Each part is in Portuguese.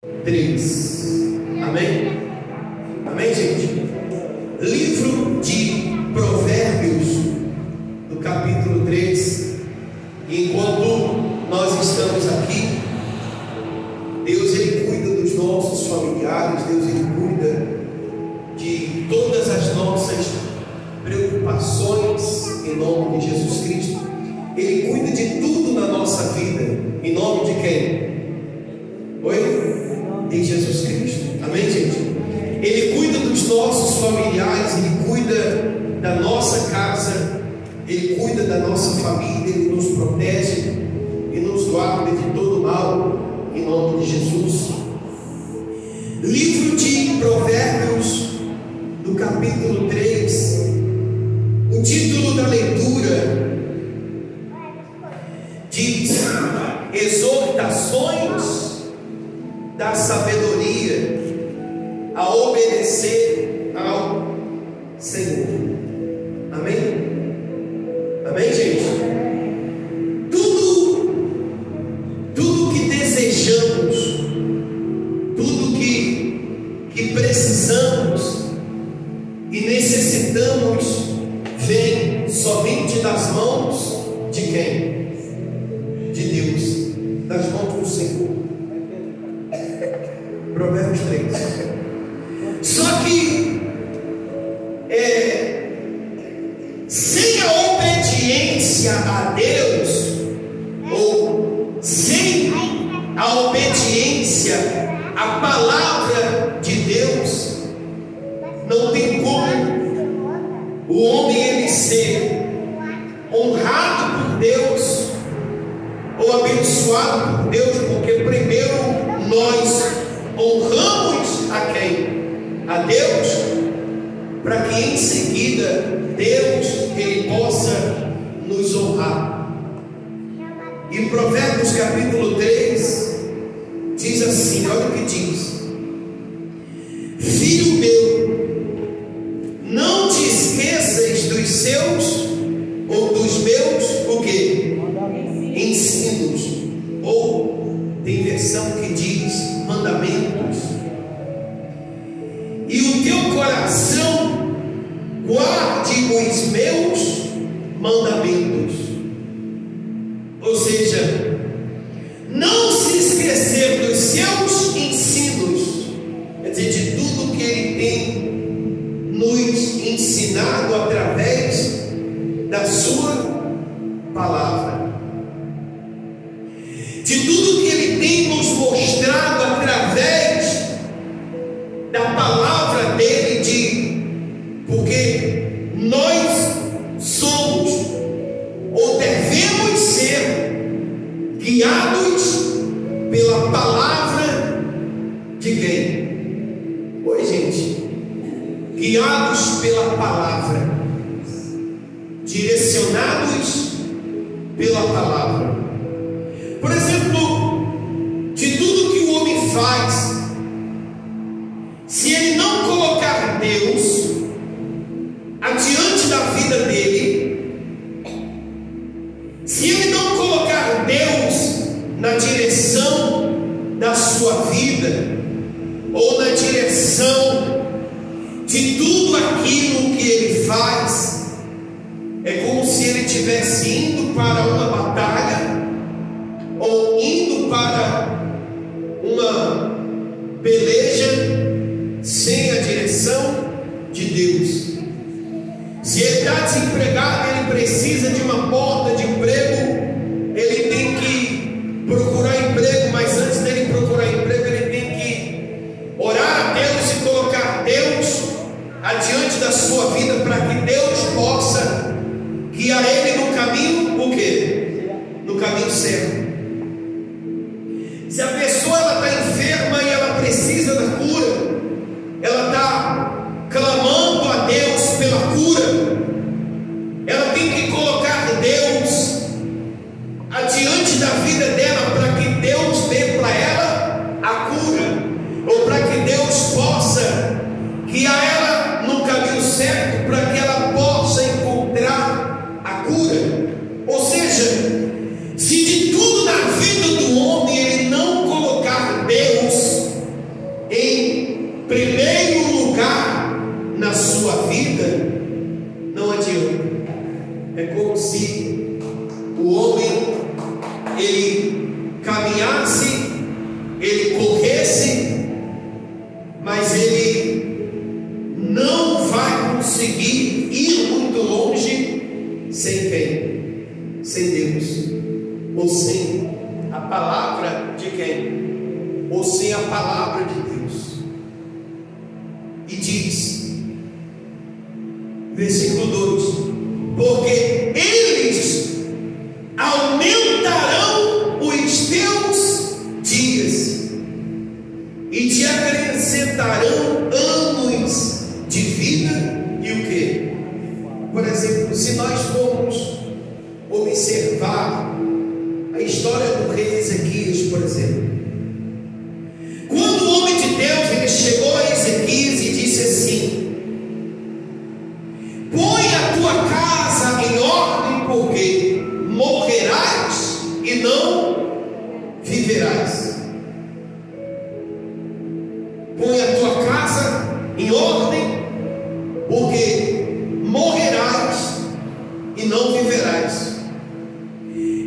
3. Amém? Amém, gente? Livro de Provérbios, do capítulo 3. Enquanto nós estamos aqui, Deus ele cuida dos nossos familiares, Deus ele cuida de todas as nossas preocupações em nome de Jesus Cristo. Ele cuida de tudo na nossa vida, em nome de quem? Oi? De Jesus Cristo. Amém, gente? Ele cuida dos nossos familiares, ele cuida da nossa casa, ele cuida da nossa família, ele nos protege e nos guarda de todo mal, em nome de Jesus. Livro de Provérbios, do capítulo 3, o título da leitura diz: Exortações da sabedoria a obedecer ao Senhor. Amém? Amém, gente? Tudo que desejamos, tudo que precisamos e necessitamos vem somente das mãos de quem? De Deus, das mãos do Senhor. Provérbios 3. Só que sem a obediência a Deus, ou sem a obediência à palavra de Deus, não tem como o homem ele ser honrado por Deus ou abençoado por Deus, porque primeiro nós honramos a quem? A Deus, para que em seguida Deus ele possa nos honrar. E Provérbios capítulo 3 diz assim, olha o que diz: Filho meu, não te esqueças dos seus ou dos meus o quê? Ensinos, ou tem versão que diz mandamentos, e o teu coração guarde os meus mandamentos. Ou seja, não se esquecer dos seus ensinos, quer dizer, de tudo que ele tem nos ensinado através da sua palavra, de tudo que ele tem nos mostrado através da palavra dele, porque nós somos ou devemos ser guiados pela palavra de quem? Oi, gente, guiados pela palavra, direcionados pela palavra. Por exemplo, de tudo que o homem faz, se ele não colocar Deus adiante da vida dele, se ele não colocar Deus na direção da sua vida, ou na direção de tudo aquilo que ele faz, é como se ele estivesse indo para uma batalha, ou indo para uma peleja sem a direção de Deus. Se ele está desempregado, ele precisa de uma porta de emprego, ele tem que procurar emprego, mas antes dele procurar emprego, ele tem que orar a Deus e colocar Deus adiante da sua vida, para que Deus possa guiar ele no caminho, o quê? No caminho certo. Se a pessoa está enferma e ela precisa da cura, ela está clamando a Deus pela cura, ela tem que colocar vida, não adianta. É como se o homem, ele caminhasse, ele corresse, mas ele não vai conseguir ir muito longe sem quem? Sem Deus, ou sem a palavra de quem? Ou sem a palavra de Deus. E diz, versículo 2: porque eles aumentarão os teus dias e te acrescentarão anos de vida. E o que? Por exemplo, se nós formos observar a história do rei Ezequias, por exemplo, quando o homem de Deus ele chegou a Ezequias e disse assim: põe a tua casa em ordem, porque morrerás e não viverás. Põe a tua casa em ordem, porque morrerás e não viverás.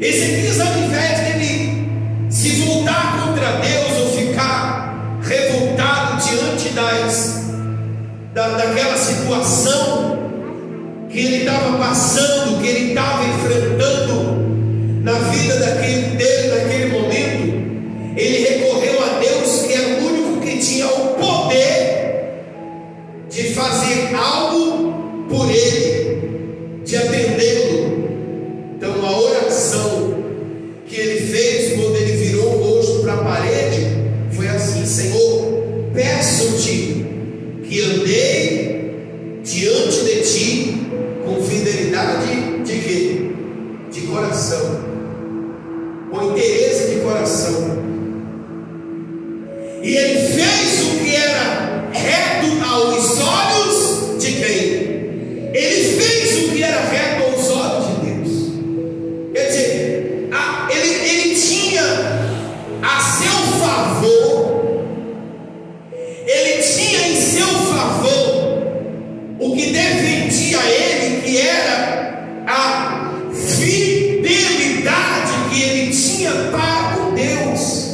Ezequias, ao invés de ele se voltar contra Deus ou ficar revoltado diante daquela situação que ele estava passando, que ele estava enfrentando na vida dele naquele momento, ele recorreu a Deus, que é o único que tinha o poder de fazer algo por ele, de atendê-lo. Então a oração que ele fez quando ele virou o rosto para a parede foi assim: Senhor, peço-te que andei diante de ti com fidelidade de quê? De coração, com interesse de coração. E ele fez o que era reto aos olhos de quem? Ele fez o que era reto aos olhos de Deus. Quer dizer, ele tinha a seu favor, ele tinha em seu favor o que defendia ele, que era a fidelidade que ele tinha para com Deus.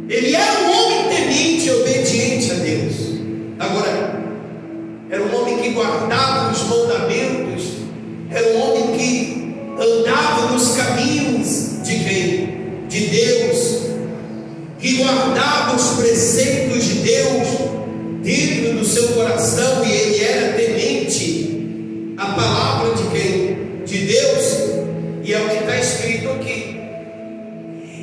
Ele era um homem temente e obediente a Deus. Agora, era um homem que guardava os mandamentos, era um homem que andava nos caminhos de quem? De Deus, que guardava os preceitos de Deus dentro do seu coração, e ele era temente à palavra de quem? De Deus. E é o que está escrito aqui.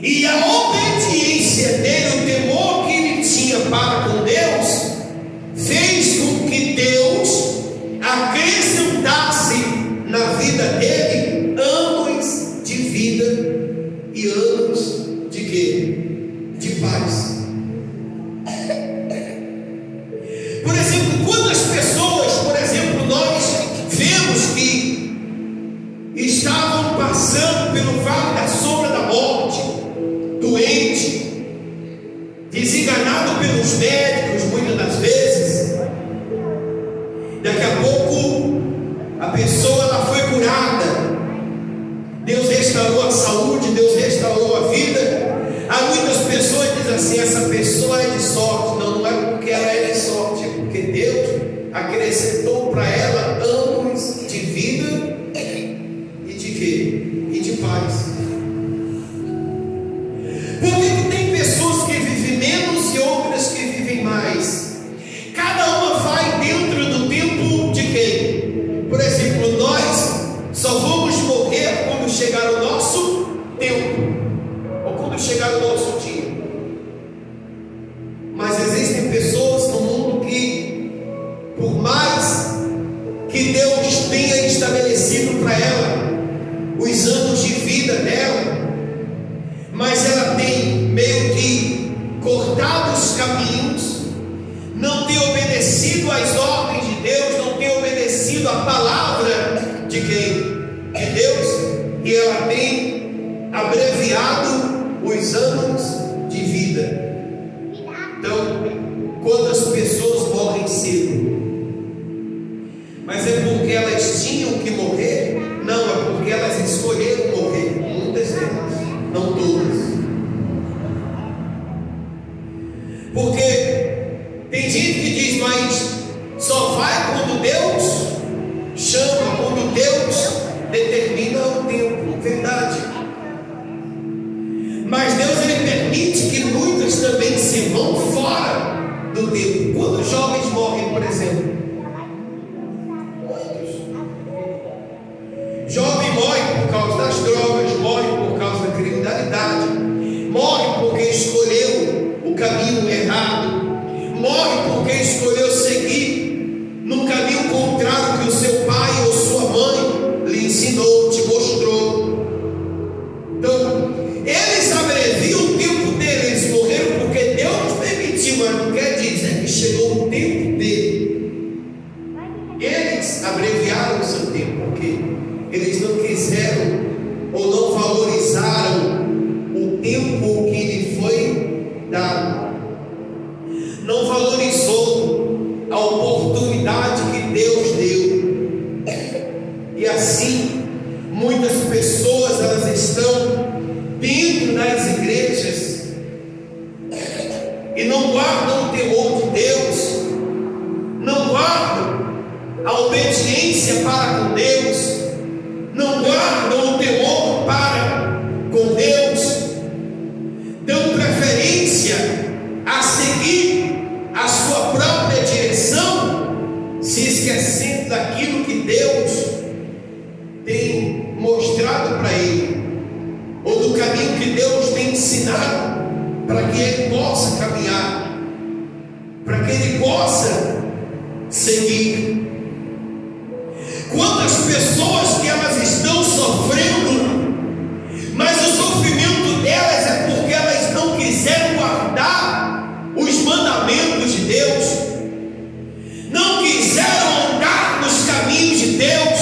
E a obediência dele, o temor que ele tinha para com Deus, fez com que Deus acrescentasse na vida dele anos de vida e anos de quê? De paz. Por exemplo, quando as pessoas, por exemplo, nós vemos que estavam passando pelo vale da sombra da morte, doente, desenganado pelos médicos, muitas das vezes, daqui a pouco a pessoa ela foi curada, Deus restaurou a saúde, Deus restaurou a vida. Há muitas pessoas que dizem assim: essa pessoa é de sorte. Não, não é porque ela é de sorte, é porque Deus acrescentou para ela anos de vida e de quê? E de paz. Porque tem pessoas que vivem menos e outras que vivem mais. Cada uma vai dentro do tempo de quem? Por exemplo, nós só vamos morrer quando chegar o nosso tempo, ou quando chegar o nosso dia. Mas existem pessoas no mundo que, por mais que Deus tenha estabelecido para ela os anos de vida dela, mas ela tem meio que cortado os caminhos, não tem obedecido às ordens de Deus, não tem obedecido à palavra de quem? De Deus, e ela tem abreviado os anos de vida. Então, quando as pessoas morrem cedo, Porque tem gente que diz, mas só vai quando Deus chama, quando Deus determina o tempo. Verdade. Mas Deus, ele permite que muitas também se vão fora do tempo. Quantos jovens morrem, por exemplo? Jovem morre por causa das drogas, morre por causa da criminalidade, morre porque escolheu o caminho errado, morre porque escolheu seguir num caminho contrário que o seu pai ou sua mãe lhe ensinou, te mostrou. Então, eles abreviam o tempo deles, eles morreram porque Deus permitiu, mas não quer dizer que chegou o tempo dele. Eles abreviaram o seu tempo porque eles não quiseram ou não valorizaram o tempo que lhe foi dado, não valorizou a oportunidade que Deus deu. E assim, muitas pessoas, elas estão dentro das igrejas e não guardam o temor de Deus, não guardam a obediência para com Deus, não guardam o temor para com Deus, dão preferência a seguir a sua própria direção, se esquecendo daquilo que Deus tem mostrado para ele, ou do caminho que Deus tem ensinado, para que ele possa caminhar, para que ele possa seguir. Quantas pessoas que elas estão sofrendo, mas o sofrimento delas é porque elas não quiseram guardar os mandamentos de Deus, não quiseram andar nos caminhos de Deus,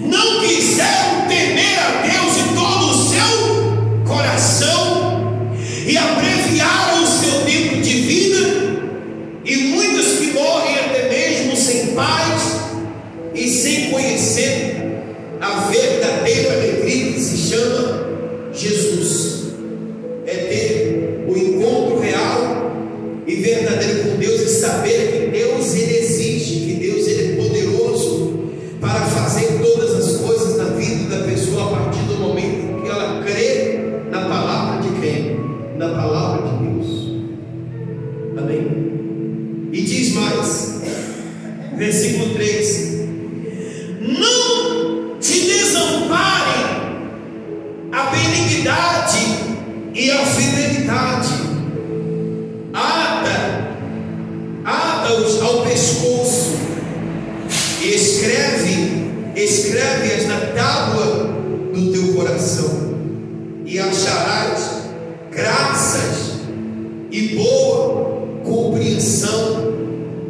não quiseram temer a Deus de todo o seu coração e abreviaram o seu tempo de vida, e muitos que morrem até mesmo sem paz e sem conhecer a verdadeira alegria que se chama Jesus. É ter o encontro real e verdadeiro com Deus e saber que Deus, ele existe, que Deus, ele é poderoso para fazer todas as coisas na vida da pessoa a partir do momento que ela crê na palavra de quem? Na palavra de Deus. Amém? E diz mais, versículo 3: não te desamparem a benignidade e a fidelidade, ata-os ao pescoço e escreve-as na tábua do teu coração, e acharás graças e boa compreensão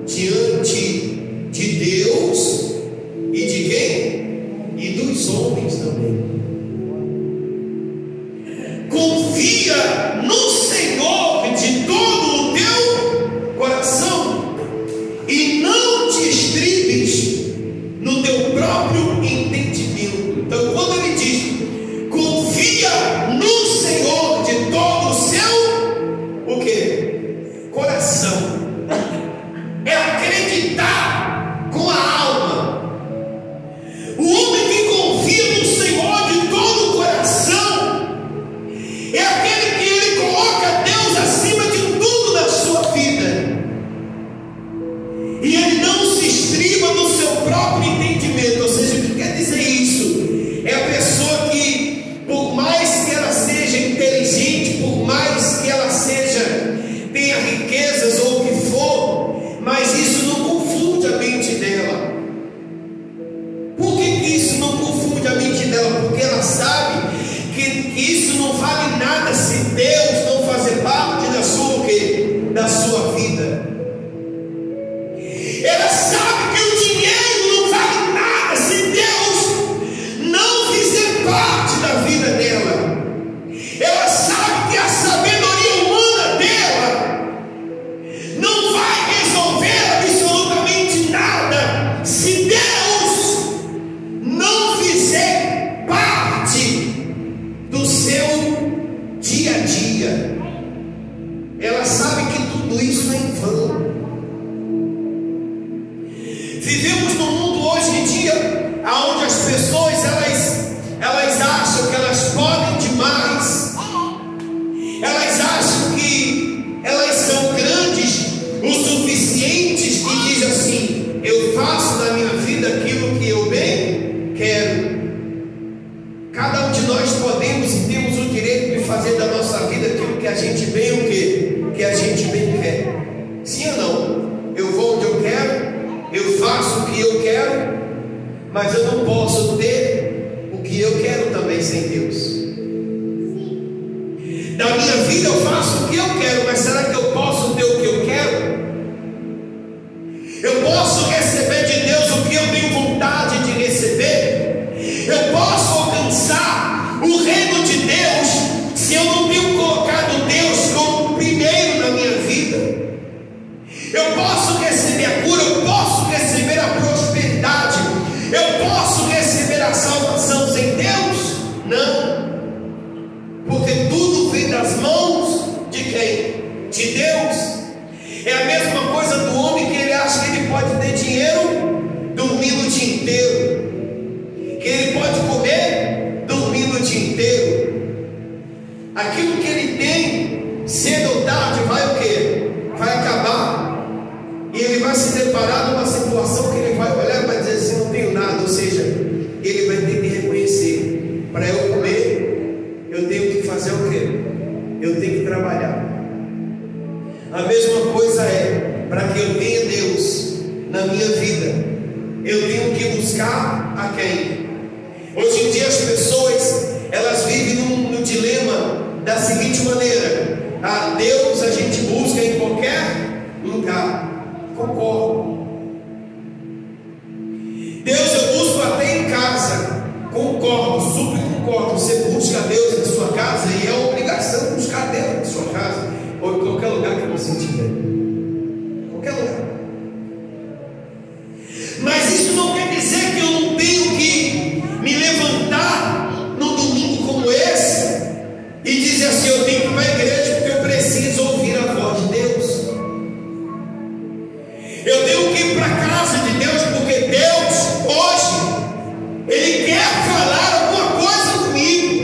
diante de Deus e de quem? E dos homens também. Confia no Senhor de todo o teu coração e não te estribes no teu próprio entendimento. Então, quando ele diz confia no Senhor de todo o seu o quê? Coração, é acreditar com a alma. O homem que confia no Senhor de todo o coração é aquele que ele coloca Deus acima de tudo na sua vida, e ele não se estriba no seu próprio entendimento. Ou seja, o que quer dizer isso? É a pessoa que, por mais que ela seja inteligente, por mais que ela tenha riquezas ou o que for, mas isso não confunde a mente dela. Por que isso não confunde a mente dela? Porque ela sabe que isso não vale nada se Deus não fazer parte da sua o quê? Da sua vida. Ela sabe que o dinheiro não vale nada se Deus não fizer parte da vida dela. Ela sabe que a sabedoria humana dela não vai resolver absolutamente nada se Deus não fizer parte do seu dia a dia. Ela sabe que mas eu não posso ter o que eu quero também sem Deus. Na minha vida eu faço o que eu quero, mas será que eu posso ter o que eu quero? Eu posso receber de Deus o que eu tenho vontade de receber? Eu posso alcançar o reino de Deus se eu não tenho colocado Deus como primeiro na minha vida? Eu posso receber a cura, eu posso receber a prosperidade, eu posso receber a salvação sem Deus? Não, porque tudo vem das mãos de quem? De Deus. É a mesma coisa do homem que ele acha que ele pode ter dinheiro dormindo o dia inteiro, que ele pode comer dormindo o dia inteiro. Aquilo que ele tem, cedo ou tarde, vai o quê? Vai acabar. E ele vai se deparar numa situação que ele vai olhar e vai dizer assim: não tenho nada. Ou seja, ele vai ter que reconhecer: para eu comer, eu tenho que fazer o quê? Eu tenho que trabalhar. A mesma coisa é, para que eu tenha Deus na minha vida, eu tenho que buscar a quem? Hoje em dia as pessoas, elas vivem no dilema da seguinte maneira: a Deus a gente busca em qualquer lugar. Concordo. Deus eu busco até em casa. Concordo, super concordo. Você busca Deus na sua casa e é obrigação buscar Deus na sua casa, ou em qualquer lugar que você estiver. Qualquer lugar. Mas isso não quer dizer que eu não tenho que me levantar num domingo como esse e dizer assim: eu tenho que ir para a igreja porque eu preciso ouvir a voz de Deus. Eu tenho que ir para a casa de Deus porque Deus hoje Ele quer falar alguma coisa comigo.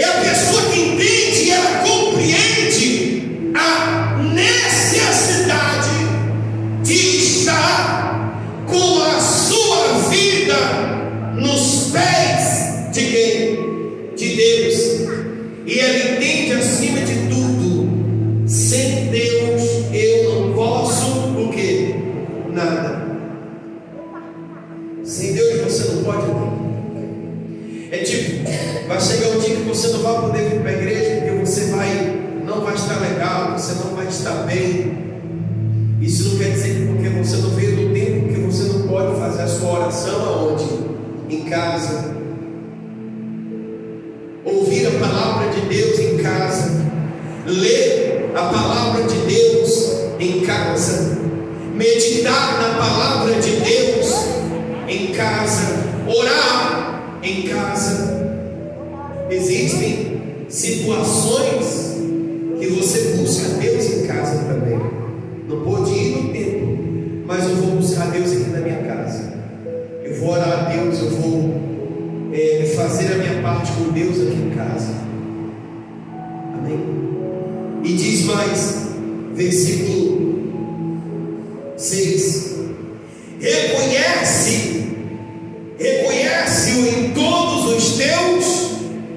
É a pessoa que entende e ela compreende a necessidade de estar com a sua vida nos pés de quem? De Deus. E ela entende acima de tudo: sem Deus eu não posso o quê? Nada. Sem Deus você não pode nada. É tipo, vai chegar um dia que você não vai poder vir para a igreja porque você não vai estar legal, você não vai estar bem. Isso não quer dizer que porque você não veio no tempo que você não pode fazer a sua oração aonde? Em casa. Ouvir a palavra de Deus em casa. Ler a palavra de Deus em casa. Meditar na palavra de Deus em casa. Orar em casa. Existem situações que você busca Deus em casa também. Não pode ir no templo, mas eu vou buscar Deus aqui na minha casa. Eu vou orar a Deus, eu vou fazer a minha parte com Deus aqui em casa. Amém? E diz mais, versículo 6: reconhece-o em todos os teus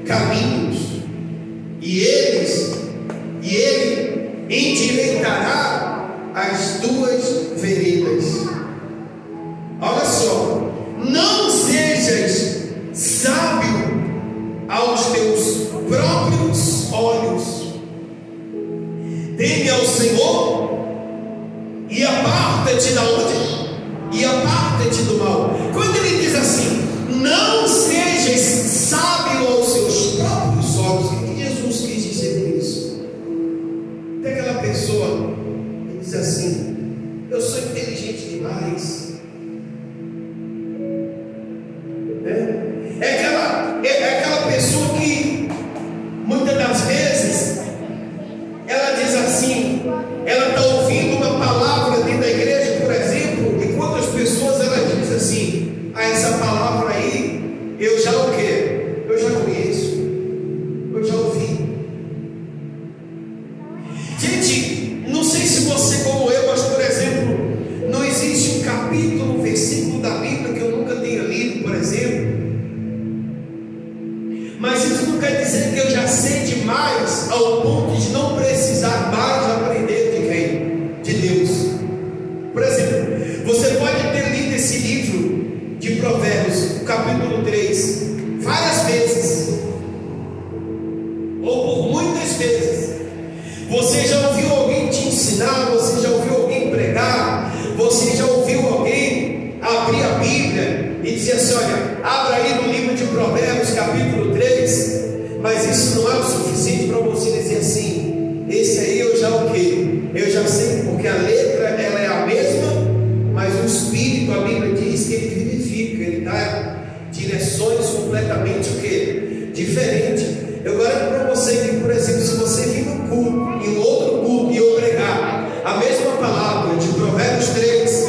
caminhos, e ele endireitará as tuas veredas. Olha só: não sejas sábio aos teus próprios olhos, teme ao Senhor e aparta-te da onde? E aparta-te do mal. Quando ele diz assim: não sejas sábio aos seus próprios olhos, o que Jesus quis dizer com isso? Tem aquela pessoa que diz assim: eu sou inteligente demais. É aquela pessoa que muitas das vezes ela diz assim, ela está ouvindo uma palavra dentro da igreja, por exemplo, e quantas pessoas ela diz assim: essa palavra aí, eu já o quê? Eu já conheço, eu já ouvi. Gente, não sei se você como eu, mas por exemplo, não existe um capítulo ensinar, você já ouviu alguém pregar, você já ouviu alguém abrir a Bíblia e dizer assim: olha, abra aí no livro de Provérbios capítulo 3, mas isso não é o suficiente para você dizer assim: esse aí eu já o quê? Eu já sei, porque a letra ela é a mesma, mas o Espírito, a Bíblia diz que ele vivifica, ele dá direções completamente o quê? Diferente. Eu garanto para você que, por exemplo, se você vir no culto, em outro culto, e eu pregar a mesma palavra de Provérbios 3,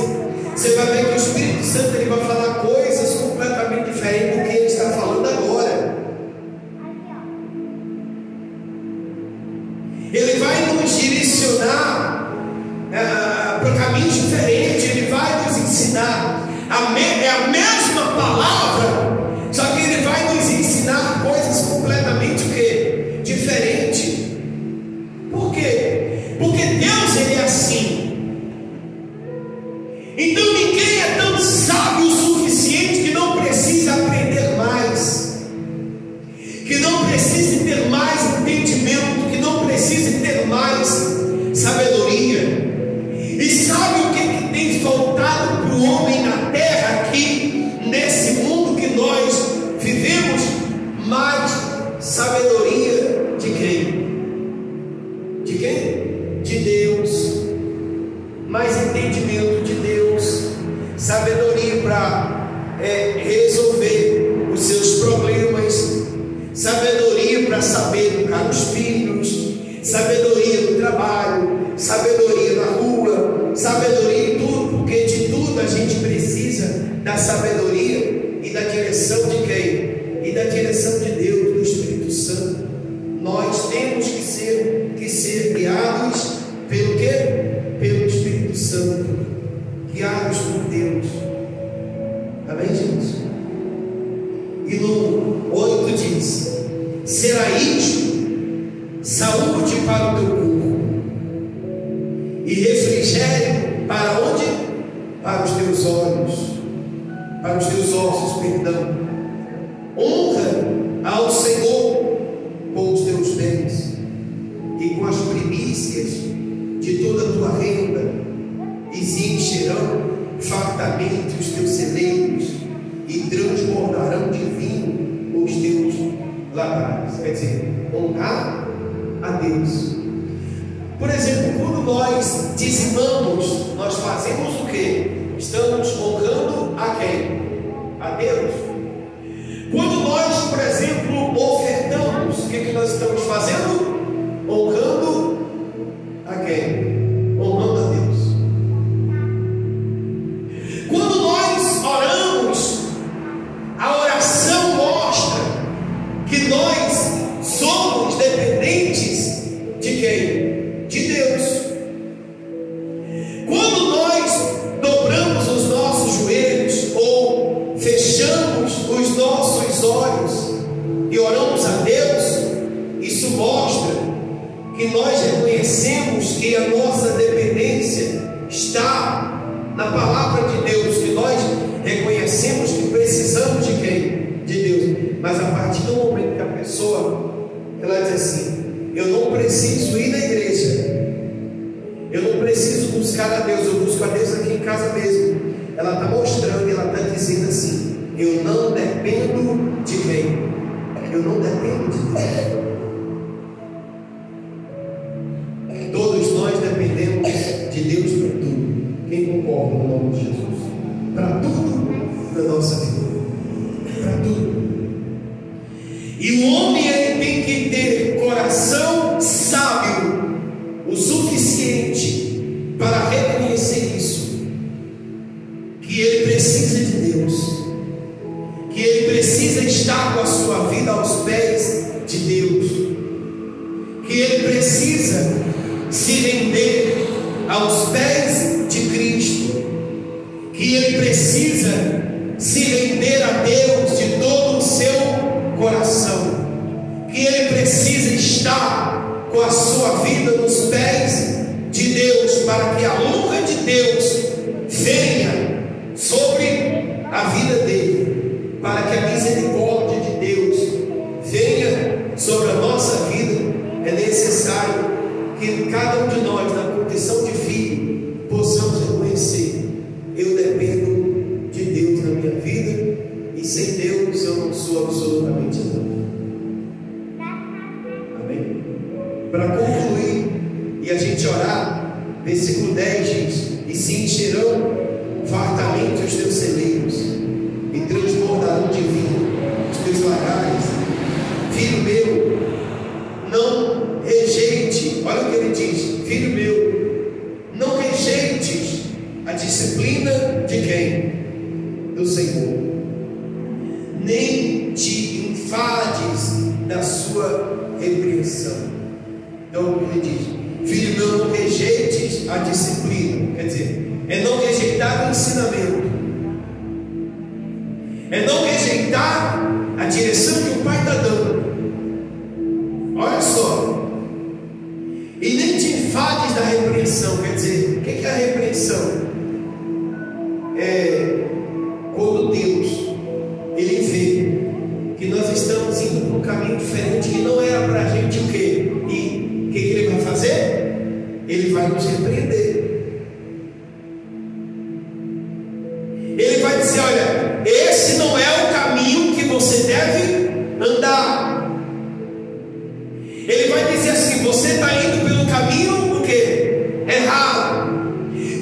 você vai ver que o Espírito Santo ele vai falar coisas completamente diferentes do que ele está falando agora. Ele vai nos direcionar para caminhos diferentes, ele vai nos ensinar. É a mesma palavra, só que ele vai nos ensinar coisas completamente o quê? Diferente. Por quê? Porque Deus ele é assim. Então ninguém é tão sábio o suficiente que não precisa aprender mais, que não precise ter mais entendimento, que não precise ter mais sabedoria. E sabe o que tem faltado para o homem na terra aqui, nesse mundo que nós vivemos? Mais sabedoria de quem? De quem? De Deus. Mais entendimento de Deus, sabedoria para resolver os seus problemas, sabedoria para saber educar os filhos, sabedoria no trabalho, sabedoria na rua, sabedoria em tudo, porque de tudo a gente precisa da sabedoria e da direção de quem? E da direção de Deus, do Espírito Santo. Nós temos que ser guiados pelo quê? Pelo Espírito Santo, guiados por Deus. Amém, gente? E no 8 diz: será isto saúde para o teu corpo e refrigério para onde? Para os teus olhos, para os teus ossos, perdão. Honra ao Senhor com os teus bens e com as primícias de toda a tua renda, e se encherão fartamente os teus celeiros e transbordarão de vinho os teus lagares. Quer dizer, honrar a Deus. Por exemplo, quando nós dizimamos, nós fazemos o quê? Estamos honrando a quem? A Deus. Quando nós, por exemplo, ofertamos, o que nós estamos fazendo? Honrando a quem? Honrando a Deus. Quando nós oramos, a oração mostra que nós somos dependentes de quem? De Deus. Quando nós dobramos os nossos joelhos ou fechamos os nossos olhos e oramos a Deus, isso mostra que nós reconhecemos que a nossa dependência está na palavra de Deus, que nós reconhecemos que precisamos de quem? De Deus. Mas a partir do momento que a pessoa ela diz assim: eu não preciso ir na igreja, eu não preciso buscar a Deus, eu busco a Deus aqui em casa mesmo, ela está mostrando, ela está dizendo assim: eu não dependo de quem? Eu não dependo de Deus. Todos nós dependemos de Deus para tudo. Quem concorda no nome de Jesus? Para tudo na nossa vida. Para tudo. E o homem ele tem que ter coração sábio o suficiente para reconhecer isso, que ele precisa de Deus, que ele precisa estar com a sua vida aos pés de Deus, que ele precisa se render aos pés de Cristo, que ele precisa se render a Deus de todo o seu coração, que ele precisa estar com a sua vida nos pés de Deus, para que a honra de Deus venha sobre a vida dele, para que a misericórdia de Deus venha sobre a nossa vida. É necessário que cada um de nós, na condição de filho, possamos reconhecer: eu dependo de Deus na minha vida, e sem Deus eu não sou absolutamente nada. Amém? Para concluir e a gente orar, versículo 10 diz: e se encherão fartamente os teus celeiros, e transbordarão de vinho os teus lagares. Filho meu, não rejeite, olha o que ele diz: filho meu, não rejeites a disciplina de quem? Do Senhor, nem te enfades da sua repreensão. Então ele diz: filho meu, não rejeites a disciplina, quer dizer, é não rejeitar o ensinamento, é não rejeitar a direção que o Pai está dando. Olha só, e nem te enfades da repreensão. Quer dizer, o que é a repreensão? É quando Deus ele vê que nós estamos indo por um caminho diferente, que não era para a gente o quê? E o que ele vai fazer? Ele vai nos repreender. Ele vai dizer: olha, esse não é o caminho que você deve andar. Ele vai dizer assim: você está indo pelo caminho o quê? Errado.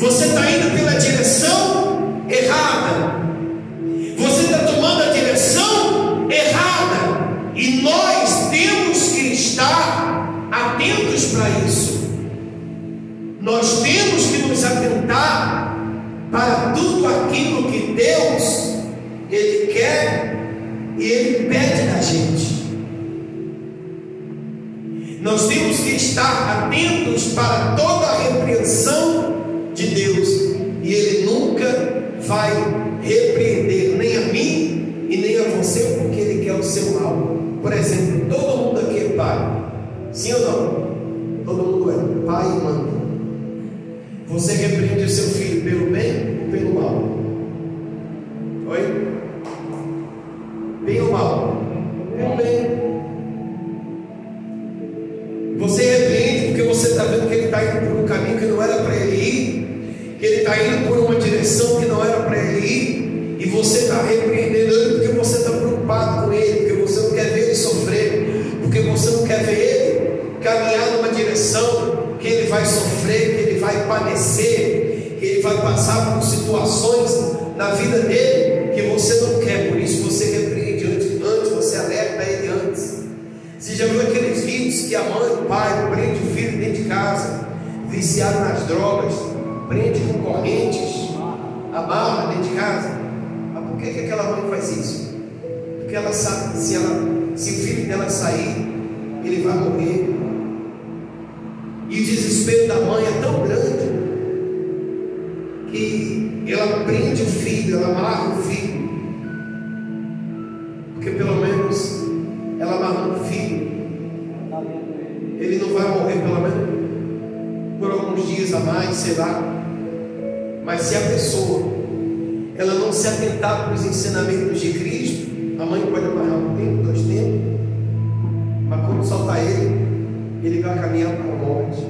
Você está indo pela direção errada. Você está tomando a direção errada. E nós temos que estar atentos para isso. Nós temos que nos atentar para tudo aquilo que Deus ele quer e ele pede da gente. Nós temos que estar atentos para toda a repreensão de Deus, e ele nunca vai repreender nem a mim e nem a você, porque ele quer o seu mal. Por exemplo, todo mundo aqui é pai, sim ou não? Todo mundo é pai e mãe. Você repreende o seu filho pelo bem ou pelo mal? Oi? Bem ou mal? Pelo bem. Você repreende porque você está vendo que ele está indo por um caminho que não era para ele ir, que ele está indo por uma direção que não era para ele ir, e você está repreendendo ele porque você está preocupado com ele, porque você não quer ver ele sofrer, porque você não quer ver ele caminhar numa direção que ele vai sofrer, que ele vai padecer, que ele vai passar por situações na vida dele que você não quer. Por isso você repreende antes, você alerta ele antes. Você já viu aqueles vídeos que a mãe e o pai prende o filho dentro de casa, viciado nas drogas, prende com correntes, amarra dentro de casa? Mas por que aquela mãe faz isso? Porque ela sabe que se o filho dela sair, ele vai morrer. E o desespero da mãe é tão grande que ela prende o filho, ela amarra o filho, porque pelo menos ela amarrando o filho, ele não vai morrer pelo menos por alguns dias a mais, sei lá. Mas se a pessoa ela não se atentar para os ensinamentos de Cristo, a mãe pode amarrar um tempo, 2 tempos, mas quando soltar ele vai caminhar para a morte.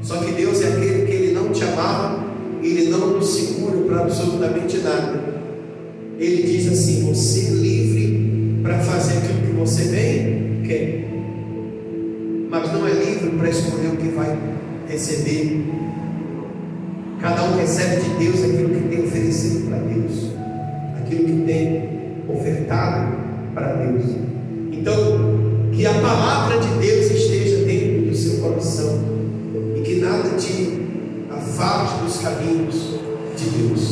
Só que Deus é aquele que ele não te amarra, ele não nos segura para absolutamente nada. Ele diz assim: você é livre para fazer aquilo que você bem quer, mas não é livre para escolher o que vai receber. Cada um recebe de Deus aquilo que tem oferecido para Deus, aquilo que tem ofertado para Deus. Então, que a palavra de Deus esteja dentro do seu coração, e que nada te afaste dos caminhos de Deus.